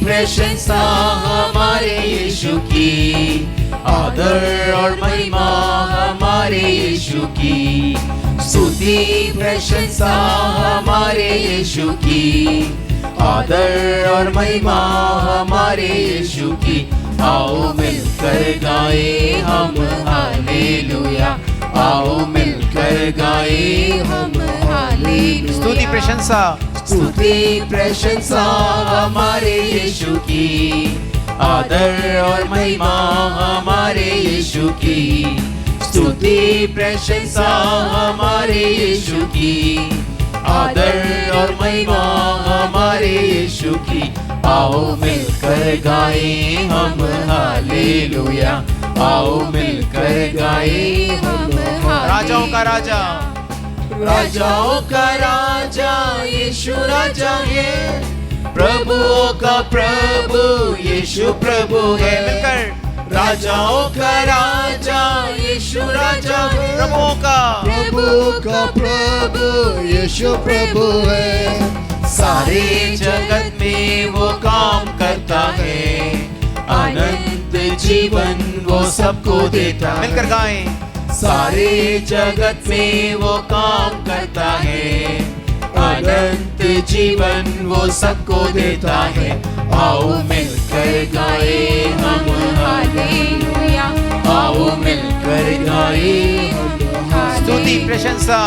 प्रशंसा हमारे यीशु की, आदर और महिमा हमारे यीशु की। स्तुति प्रशंसा हमारे यीशु की, आदर और महिमा हमारे यीशु की। आओ मिलकर गाए हम हालेलुया, आओ मिलकर गाए हम हालेलुया। स्तुति प्रशंसा, स्तुति प्रशंसा हमारे यीशु की, आदर और महिमा हमारे यीशु की। स्तुति प्रशंसा हमारे यीशु की, आदर और महिमा हमारे यीशु की। आओ मिलकर गाए हम हालेलुया, आओ मिलकर गाए हम हालेलुया। राजाओं का राजा, राजाओं का राजा यीशु राजा है, प्रभुओं का प्रभु यीशु प्रभु है। मिलकर राजाओं का राजा यीशु राजा है, प्रभुओं का प्रभु यीशु प्रभु है। सारे जगत में वो काम करता है, अनंत जीवन वो सबको देता है। मिलकर गाएं। सारे जगत में वो काम करता है, अनंत जीवन वो सबको देता है। आओ मिलकर गाए हम हालेलुया, आओ मिलकर गाए हम हालेलुया। स्तुति प्रशंसा,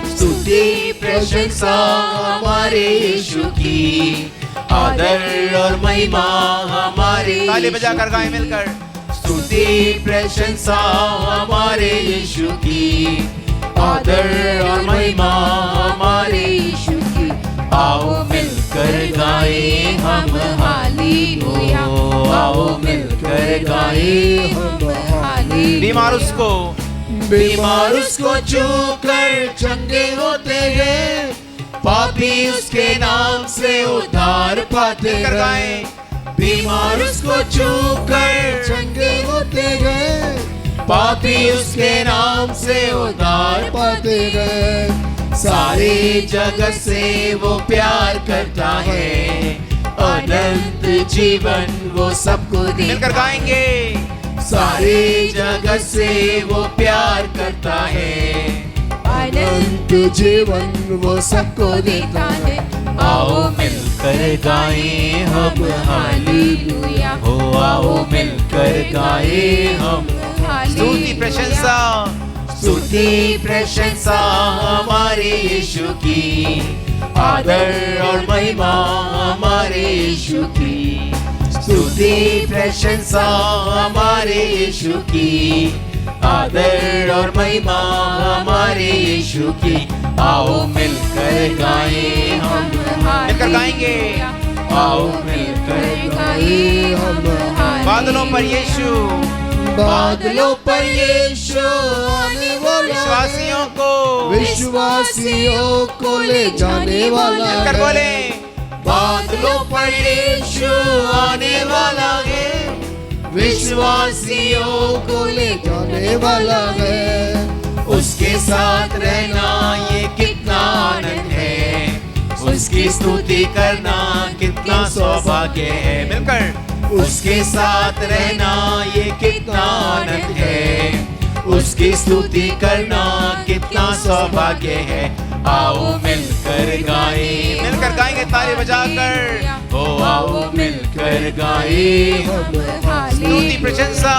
स्तुति प्रशंसा हमारे यीशु की, आदर और महिमा हमारे। ताली बजाकर गाएं मिलकर। स्तुति प्रशंसा हमारे यीशु की, आदर और महिमा हमारे यीशु की। आओ मिलकर गाए हम हालेलुया, आओ मिलकर गाए हम हालेलुया। बीमार उसको छूकर चंगे होते हैं, पापी उसके नाम से उद्धार पाते हैं। बीमार उसको छूकर चंगे होते हैं, पापी उसके नाम से उद्धार पाते हैं। सारे जगत से वो प्यार करता है, अनंत जीवन वो सबको देता। मिलकर गाएंगे। सारे जगत से वो प्यार करता है, अनंत जीवन वो सबको देता है। आओ मिलकर गाए हम हालेलुया, हो आओ मिलकर गाए हम हालेलुया। स्तुति प्रशंसा, स्तुति प्रशंसा हमारे यीशु की, आदर और महिमा हमारे यीशु की। स्तुति प्रशंसा हमारे यीशु की, आदर और महिमा हमारे यीशु की। आओ मिलकर गाए हम मिलकर गाएंगे। आओ मिलकर गाए हम बादलों पर यीशु, बादलों पर यीशु आने वाला है, विश्वासियों को ले जाने वाला है। मिलकर बोले। बादलों पर यीशु आने वाला है, विश्वासियों को ले जाने वाला है। उसके साथ रहना ये कितना आनंद है, उसकी स्तुति करना कितना सौभाग्य है। मिलकर उसके साथ रहना ये कितना आनंद है, उसकी स्तुति करना कितना सौभाग्य है। आओ मिलकर गाए, मिलकर गाएंगे ताली बजाकर। ओ आओ मिलकर गाए हम स्तुति प्रशंसा,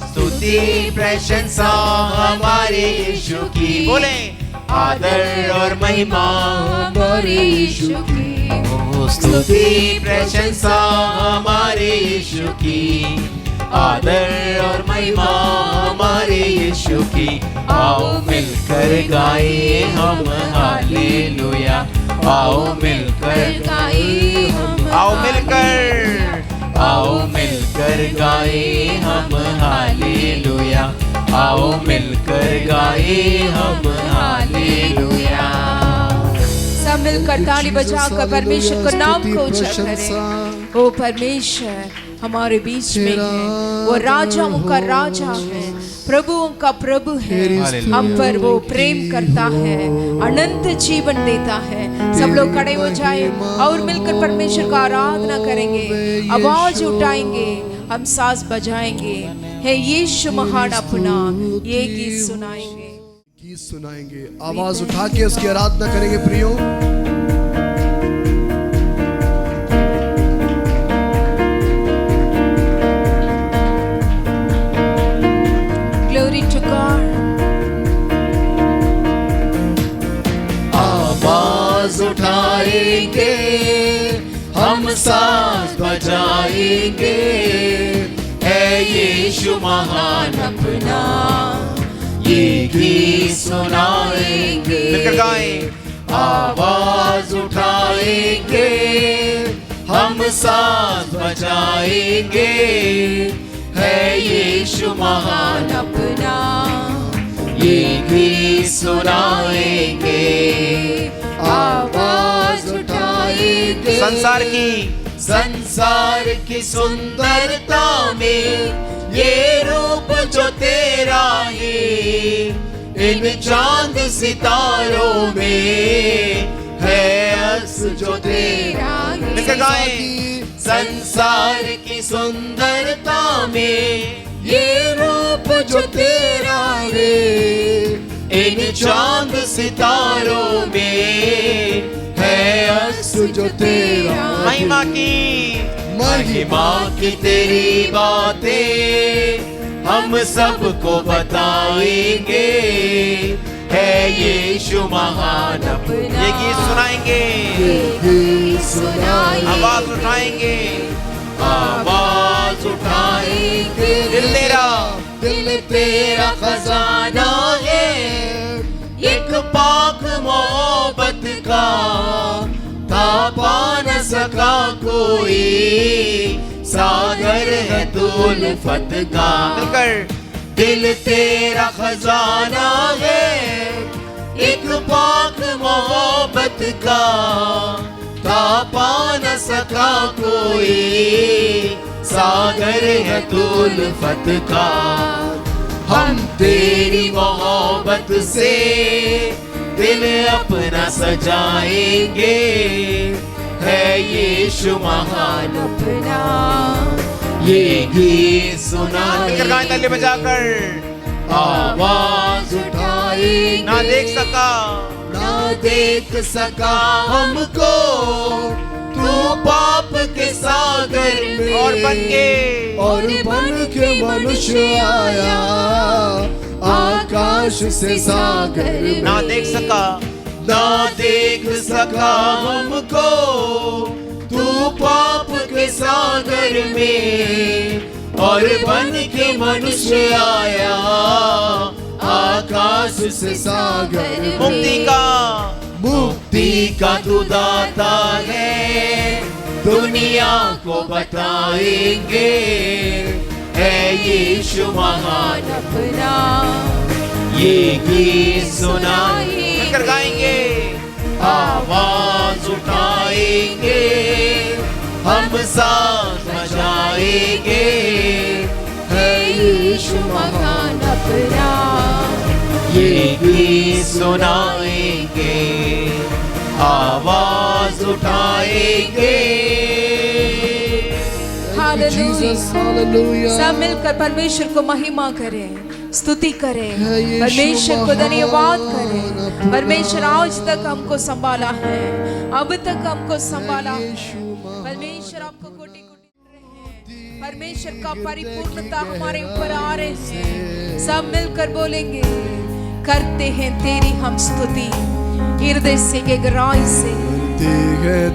स्तुति प्रशंसा हमारे यीशु की। बोले। आदर और महिमा हमारे यीशु की। स्तुति प्रशंसा हमारे यीशु की, आदर और महिमा हमारे यीशु की। आओ मिलकर गाए हम हालेलुया, आओ मिलकर गाए हम। आओ मिलकर, आओ मिलकर गाए हम हालेलुया, आओ मिलकर गाए हम हालेलुया। सब मिलकर ताली बजाकर परमेश्वर का नाम को उजागर करें। ओ परमेश्वर, हमारे बीच में है। वो राजाओं का राजा है, प्रभुओं का प्रभु है। हम पर वो प्रेम करता है, अनंत जीवन देता है। सब लोग खड़े हो जाए और मिलकर परमेश्वर का आराधना करेंगे, आवाज उठाएंगे, हम साज बजाएंगे। हे यीशु महान अपना ये गीत सुनाएंगे। आवाज उठा के उसकी आराधना करेंगे प्रियो। Glory to God. आवाज उठाएंगे, हम साज बजाएंगे, है यीशु महान अपना ये गीत सुनाएंगे। मिलकर गाएं। आवाज उठाएंगे, हम साज बजाएंगे, है यीशु महान अपना ये गीत सुनाएंगे। आवाज उठाएंगे, संसार की सुंदरता में ये रूप जो तेरा है, इन चांद सितारों में है अक्स जो तेरा है। मिलकर गाएं। संसार की सुंदरता में ये रूप जो तेरा है, इन चांद सितारों में है अक्स जो तेरा। महिमा की तेरी बातें हम सबको बताएंगे, है यीशु महान अपना ये गीत सुनाएंगे। आवाज उठाएंगे, आवाज उठाएंगे। दिल तेरा खजाना है, एक पाक मोहब्बत का तापा न सका कोई, सागर है तू उल्फत का। मिलकर। दिल तेरा खजाना है, एक पाक मोहब्बत का तापा न सका कोई, सागर है तू उल्फत का। हम तेरी मोहब्बत से दिल अपना सजाएंगे, है यीशु महान अपना ये गीत सुनाएंगे। मिलकर गाएं ताली बजाकर। आवाज उठाएंगे, ना देख सका हमको, तू पाप के सागर में और बन के मनुष्य आया, आकाश से सागर में। ना देख सका हमको, तू पाप के सागर में और बन के मनुष्य आया, आकाश से सागर में। मुक्ति का तू दाता है, दुनिया को बताएंगे, है यीशु महान अपना ये गीत सुनाएंगे। मिलकर गाएंगे। आवाज उठाएंगे, हम साथ बजाएंगे, है यीशु महान अपना ये गीत सुनाएंगे। आवाज उठाएंगे। हालेलुया। सब मिलकर परमेश्वर को महिमा करें, स्तुति करें, परमेश्वर को धन्यवाद करें। परमेश्वर आज तक हमको संभाला है, अब तक हमको संभाला है। परमेश्वर आपको कोटि कोटि परमेश्वर का परिपूर्णता हमारे ऊपर आ रहे हैं। सब मिलकर बोलेंगे, करते हैं तेरी हम स्तुति, हृदय से गहराई से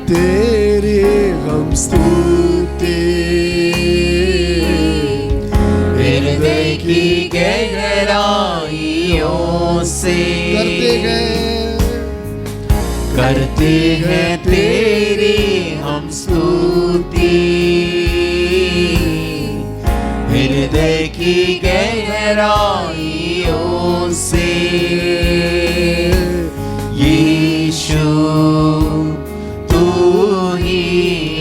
तेरी हम स्तुति, हृदय की गहराइयों से करते हैं तेरी हम स्तुति, हृदय की गहराइयों से। यीशु तू ही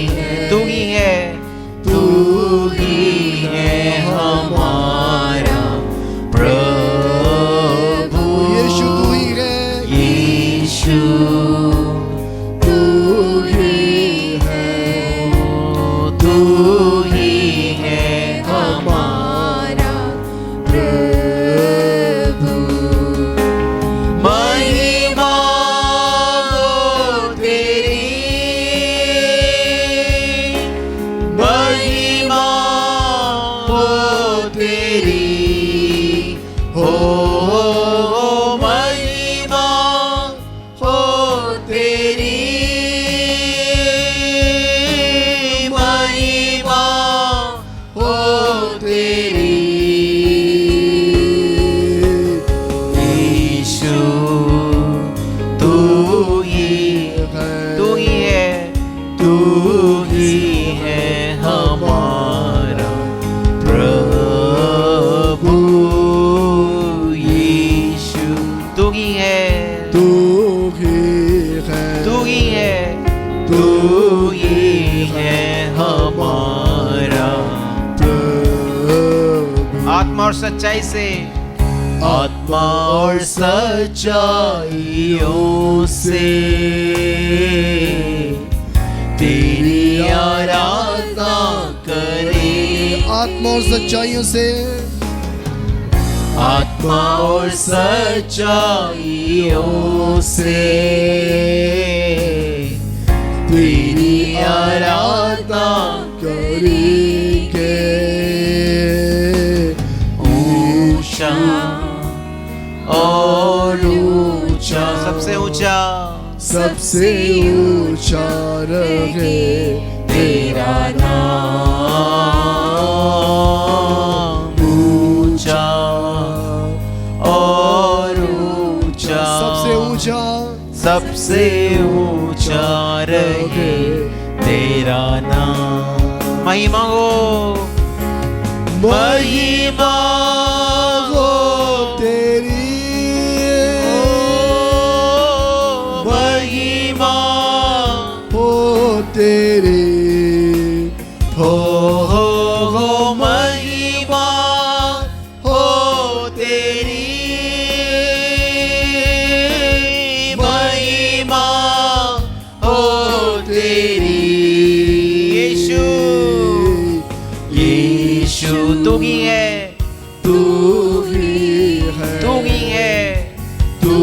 है, तू ही है, तू और सच्चाई से, आत्मा और सच्चाइयों से तेरी आराधना करें। आत्मा और सच्चाइयों से, आत्मा और सच्चाइयों से तेरी आराधना करेंगे। ऊंचा और ऊंचा, सबसे ऊंचा, सबसे ऊंचा रहे तेरा नाम। ऊंचा और ऊंचा, सबसे ऊंचा, सबसे ऊंचा रहे तेरा नाम। महिमा हो, महिमा हो तेरी, महिमा हो तेरी, हो महिमा हो तेरी, महिमा हो तेरी। यीशु, यीशु तू ही है, तू ही है, तू ही है, तू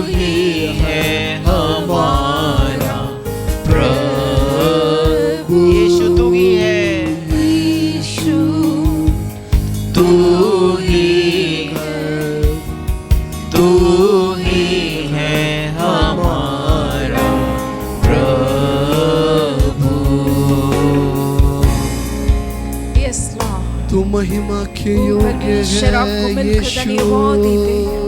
ही है हमारा प्रभु। यीशु तू ही है, यीशु तू ही है, तू ही है हमारा प्रभु। यस लॉर्ड, तू महिमा के योग्य परमेश्वर आपको है मिलकर धन्यवाद देते हैं।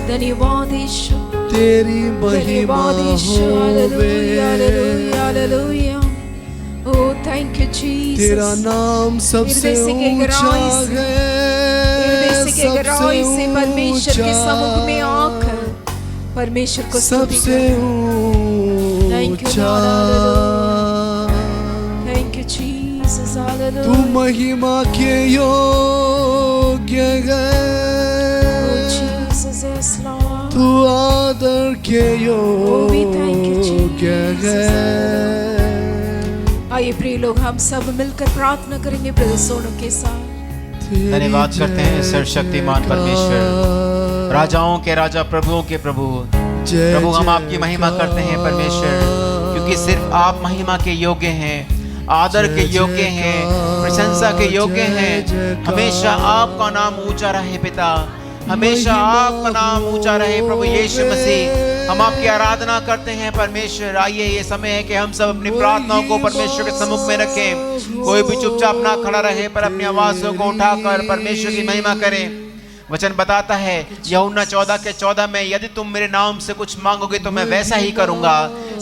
धन्यवाद यीशु, तेरी महिमा धन्यवाद यीशु, हालेलुया हालेलुया हालेलुया। ओह थैंक यू तेरा जीसस। नाम सबसे हृदय से ऊंचा गहराई से है, गहराई से परमेश्वर के सम्मुख में आकर परमेश्वर को स्तुति सबसे करें। Thank you, ऊंचा। थैंक यू जीसस, तू हालेलुया। महिमा के योग्य है, Oh Jesus, yes Lord. तू आदर के we thank you, योग्य Jesus. है। आइए प्रिय लोग, हम सब मिलकर प्रार्थना करेंगे ब्रदर सोनू के साथ। धन्यवाद करते हैं सर्वशक्तिमान परमेश्वर, राजाओं के राजा, प्रभुओं के प्रभु। प्रभु हम आपकी महिमा करते हैं परमेश्वर, क्योंकि सिर्फ आप महिमा के योग्य हैं, आदर के योग्य हैं, प्रशंसा के योग्य हैं। हमेशा आपका नाम ऊंचा रहे पिता, हमेशा आपका नाम ऊंचा रहे प्रभु यीशु मसीह। हम आपकी आराधना करते हैं परमेश्वर। आइए, ये समय है कि हम सब अपनी प्रार्थनाओं को परमेश्वर के सम्मुख में रखें। कोई भी चुपचाप ना खड़ा रहे, पर अपनी आवाज़ों को उठाकर परमेश्वर की महिमा करें। वचन बताता है यूहन्ना 14:14 में, यदि तुम मेरे नाम से कुछ मांगोगे तो मैं वैसा ही करूंगा।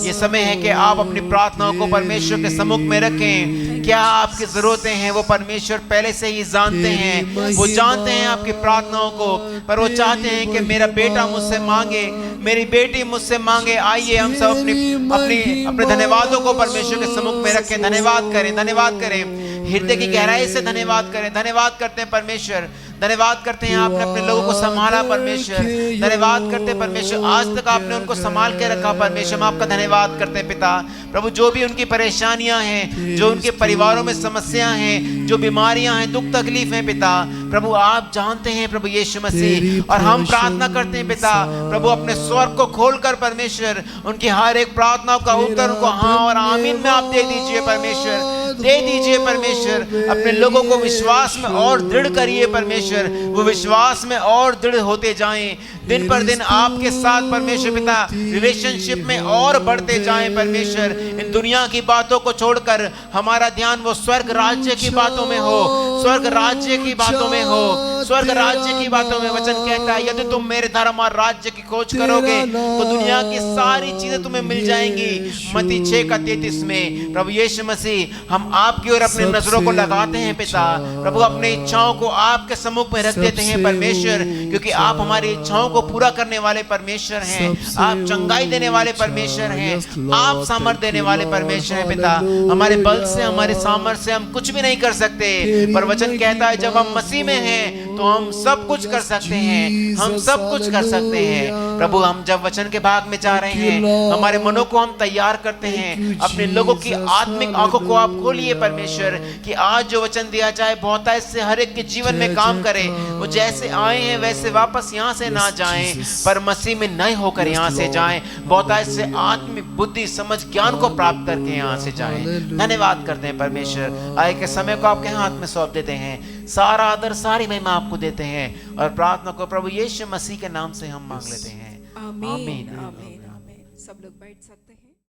ये समय है कि आप अपनी प्रार्थनाओं को परमेश्वर के सम्मुख में रखें। क्या आपकी जरूरतें हैं वो परमेश्वर पहले से ही जानते हैं। वो जानते हैं आपकी प्रार्थनाओं को, पर वो चाहते हैं कि मेरा बेटा मुझसे मांगे, मेरी बेटी मुझसे मांगे। आइए हम सब अपने धन्यवादों को परमेश्वर के सम्मुख में रखें। धन्यवाद करें, धन्यवाद करें, हृदय की गहराई से धन्यवाद करें। धन्यवाद करते हैं परमेश्वर, धन्यवाद करते हैं आपने अपने लोगों को संभाला परमेश्वर। धन्यवाद करते हैं परमेश्वर, आज तक आपने उनको संभाल के रखा परमेश्वर। हम आपका धन्यवाद करते हैं पिता। प्रभु जो भी उनकी परेशानियां हैं, जो उनके परिवारों में समस्याएं हैं, जो बीमारियां हैं, दुख तकलीफ हैं पिता, प्रभु आप जानते हैं प्रभु यीशु मसीह। और हम प्रार्थना करते हैं पिता, प्रभु अपने स्वर को खोलकर परमेश्वर उनकी हर एक प्रार्थना का उत्तर उनको हाँ और आमीन में आप दे दीजिए परमेश्वर, दे दीजिए परमेश्वर। अपने लोगों को विश्वास में और दृढ़ करिए परमेश्वर, वो विश्वास में और दृढ़ होते जाएं। दिन पर दिन आपके साथ परमेश्वर पिता रिलेशनशिप में और बढ़ते जाएं परमेश्वर। इन दुनिया की बातों को छोड़कर हमारा ध्यान वो स्वर्ग राज्य की बातों में हो, स्वर्ग राज्य की बातों में हो, स्वर्ग राज्य की बातों में। वचन कहता है यदि तुम मेरे धर्म और राज्य की खोज करोगे तो दुनिया की सारी चीजें तुम्हें मिल जाएंगी। मत्ती 6:33 में प्रभु यीशु मसीह, हम आपकी ओर अपनी नजरों को लगाते हैं पिता प्रभु, अपनी इच्छाओं को आपके सम्मुख में रख देते हैं परमेश्वर, क्योंकि आप हमारी इच्छाओं को पूरा करने वाले परमेश्वर हैं, आप चंगाई देने वाले परमेश्वर हैं, आप सामर्थ देने वाले परमेश्वर हैं पिता। हमारे बल से, हमारे सामर्थ्य से हम कुछ भी नहीं कर सकते, पर वचन कहता है जब हम मसीह में हैं तो हम सब कुछ कर सकते हैं, हम सब कुछ कर सकते हैं प्रभु। हम जब वचन के भाग में जा रहे हैं, हमारे मनों को हम तैयार करते हैं, अपने लोगों की आत्मिक आंखों को आप खोलिए परमेश्वर, कि आज जो वचन दिया जाए बहुतायत से हर एक के जीवन में काम करे। वो जैसे आए हैं वैसे वापस यहाँ से ना जाएं, पर मसीह में नए होकर यहाँ से जाएं, बहुतायत से आत्मिक बुद्धि समझ ज्ञान को प्राप्त करके यहाँ से जाएं। धन्यवाद करते हैं परमेश्वर, आए के समय को आपके हाथ में सौंप देते हैं, सारा आदर सारी महिमा आपको देते हैं, और प्रार्थना को प्रभु यीशु मसीह के नाम से हम मांग लेते हैं। आमीन आमीन आमीन। सब लोग बैठ सकते हैं।